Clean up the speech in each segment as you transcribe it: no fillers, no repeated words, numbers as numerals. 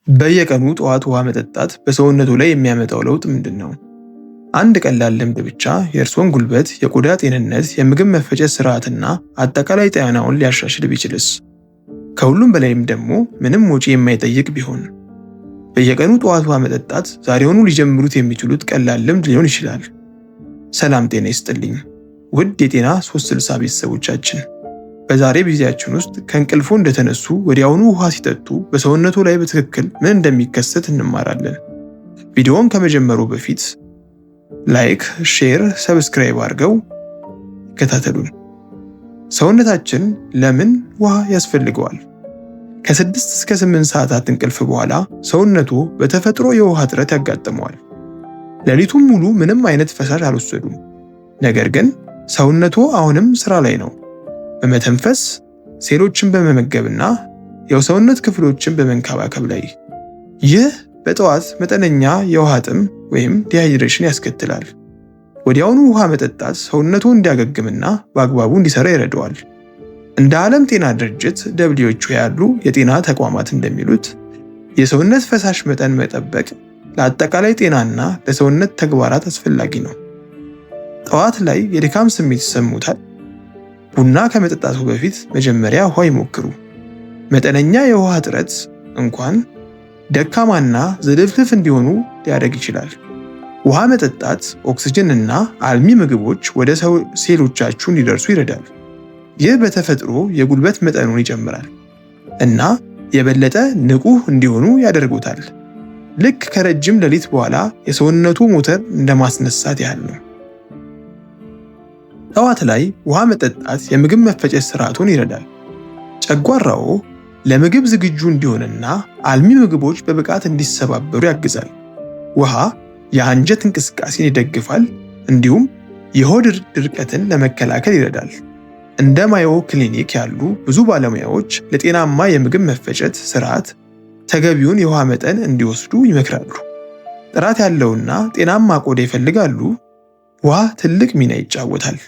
በየቀኑ ጠዋት ውሃ መጠጣት በሰውነቱ ላይ የሚያመጣው ለውጥ ምንድነው? አንድ ቀላል ልምድ ብቻ የእርስዎን ጉልበት፣ የቆዳ ጤንነት፣ የምግብ መፈጨት ስርዓትና አጠቃላይ ጤናውን ሊያሻሽል ቢችልስ? ከሁሉም በላይም ደግሞ ምንም ወጪ የማይጠይቅ ቢሆን። በየቀኑ ጠዋት ውሃ መጠጣት ዛሬውኑ ሊጀምሩት የሚችሉት ቀላል ልምድ ሊሆን ይችላል። ሰላም ጤና ይስጥልኝ ውድ የጤና 360 ቤተሰቦቻችን፣ በዛሬ ቪዲዮአችን ውስጥ ከእንቅልፎ እንደተነሱ ወዲያውኑ ውሃ ሲጠጡ በሰውነቱ ላይ በትክክል ምን እንደሚከሰት እንማራለን። ቪዲዮውን ከመጀመሩ በፊት ላይክ፣ ሼር፣ ሰብስክራይብ አድርገው ይከታተሉን። ሰውነታችን ለምን ውሃ ያስፈልገዋል? ከ6 እስከ 8 ሰዓታት እንቅልፍ በኋላ ሰውነቱ በተፈጥሮ የውሃ እጥረት ያጋጥመዋል። ሌሊቱን ሙሉ ምንም አይነት ፈሳሽ አልወሰዱም። ነገር ግን ሰውነቱ አሁንም ስራ ላይ ነው። በመተንፈስ፣ ሴሎችን በመመገብና የሰውነት ክፍሎችን በመንከባከብ ላይ። ይህ በጠዋት መጠነኛ የውሃ ጥም ወይም ዲሃይድሬሽን ያስከትላል። ወዲያውኑ ውሃ መጠጣት ሰውነቱ እንዲያገግምና በአግባቡ እንዲሰራ ይረዳዋል። እንደ ዓለም ጤና ድርጅት WHO ያሉ የጤና ተቋማት እንደሚሉት የሰውነት ፈሳሽ መጠን መጠበቅ ለአጠቃላይ ጤናና ለሰውነት ተግባራት አስፈላጊ ነው። ጠዋት ላይ የድካም ስሜት ይሰሙታል? ቡና ከመጠጣቱ በፊት መጀመሪያ ውሃ ይሞክሩ። መጠነኛ የውሃ እጥረት እንኳን ደካማና ዝልፍልፍ እንዲሆኑ ሊያደርግ ይችላል። ውሃ መጠጣት ኦክስጅን እና አልሚ ምግቦች ወደ ሴሎቻችሁ እንዲደርሱ ይረዳል። ይህ በተፈጥሮ የጉልበት መጠኑን ይጨምራል እና የበለጠ ንቁ እንዲሆኑ ያደርጉታል። ልክ ከረጅም ሌሊት በኋላ የሰውነቱ ሞተር እንደማስነሳት ያህል ነው። ጠዋት ላይ ውሃ መጠጣት የምግብ መፈጨት ስርዓቱን ይረዳል። ጨጓራው ለምግብ ዝግጁ እንዲሆንና አልሚ ምግቦች በብቃት እንዲሰባበሩ ያግዛል። ውሃ የአንጀት እንቅስቃሴን ይደግፋል፣ እንዲሁም የሆድ ድርቀትን ለመከላከል ይረዳል። እንደ ማዮ ክሊኒክ ያሉ ብዙ ባለሙያዎች ለጤናማ የምግብ መፈጨት ስርዓት ተገቢውን የውሃ መጠን እንዲወስዱ ይመክራሉ። ጥራት ያለውና ጤናማ ቆዳ ይፈልጋሉ? ውሃ ትልቅ ሚና ይጫወታል።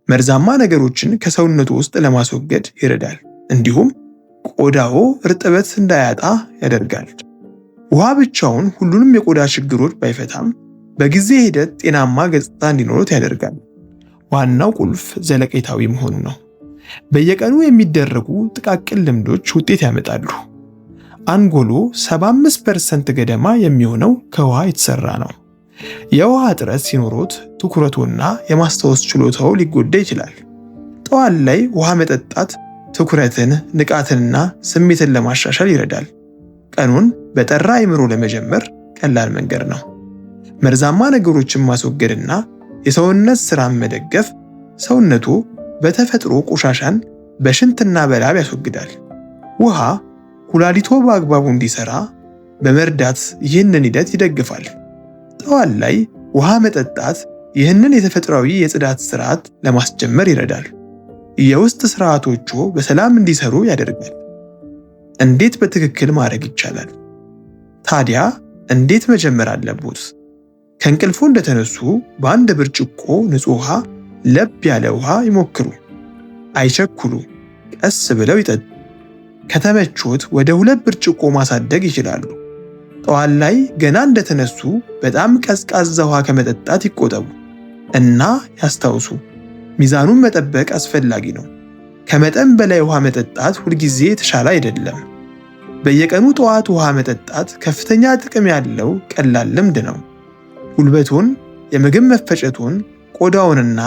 መርዛማ ነገሮችን ከሰውነቱ ውስጥ ለማስወገድ ይረዳል፣ እንዲሁም ቆዳው እርጥበት እንዳያጣ ያደርጋል። ውሃ ብቻውን ሁሉንም የቆዳ ችግሮች ባይፈታም በጊዜ ሂደት ጤናማ ገጽታ እንዲኖሩት ያደርጋል። ዋናው ቁልፍ ዘለቄታዊ መሆኑ ነው። በየቀኑ የሚደረጉ ጥቃቅን ልምዶች ውጤት ያመጣሉ። አንጎሎ 75% ገደማ የሚሆነው ከውሃ የተሰራ ነው። የውሃ እጥረት ሲኖሮት ትኩረቱና የማስታወስ ችሎታው ሊጎዳ ይችላል። ጠዋት ላይ ውሃ መጠጣት ትኩረትን፣ ንቃትንና ስሜትን ለማሻሻል ይረዳል። ቀኑን በጠራ አእምሮ ለመጀመር ቀላል መንገድ ነው። መርዛማ ነገሮችን ማስወገድና የሰውነት ስራን መደገፍ ሰውነቱ በተፈጥሮ ቆሻሻን በሽንትና በላብ ያስወግዳል። ውሃ ኩላሊቶ በአግባቡ እንዲሰራ በመርዳት ይህንን ሂደት ይደግፋል። ጠዋት ላይ ውሃ መጠጣት ይህንን የተፈጥሯዊ የጽዳት ስርዓት ለማስጀመር ይረዳል። የውስጥ ስርዓቶቹ በሰላም እንዲሰሩ ያደርጋል። እንዴት በትክክል ማድረግ ይቻላል? ታዲያ እንዴት መጀመር አለቦት? ከእንቅልፎ እንደተነሱ በአንድ ብርጭቆ ንጹህ ውሃ፣ ለብ ያለ ውሃ ይሞክሩ። አይቸኩሉ፣ ቀስ ብለው ይጠጡ። ከተመቾት ወደ 2 ብርጭቆ ማሳደግ ይችላሉ። ጠዋት ላይ ገና እንደተነሱ በጣም ቀዝቃዛ ውሃ ከመጠጣት ይቆጠቡ እና ያስታውሱ፣ ሚዛኑን መጠበቅ አስፈላጊ ነው። ከመጠን በላይ ውሃ መጠጣት ሁልጊዜ የተሻለ አይደለም። በየቀኑ ጠዋት ውሃ መጠጣት ከፍተኛ ጥቅም ያለው ቀላል ልምድ ነው። ጉልበቱን፣ የምግብ መፈጨቱን፣ ቆዳውንና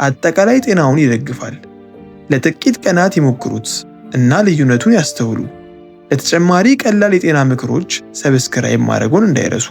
አጠቃላይ ጤናውን ይደግፋል። ለጥቂት ቀናት ይሞክሩት እና ልዩነቱን ያስተውሉ። ለተጨማሪ ቀላል የጤና ምክሮች ሰብስክራይብ ማድረጉን እንዳይረሱ።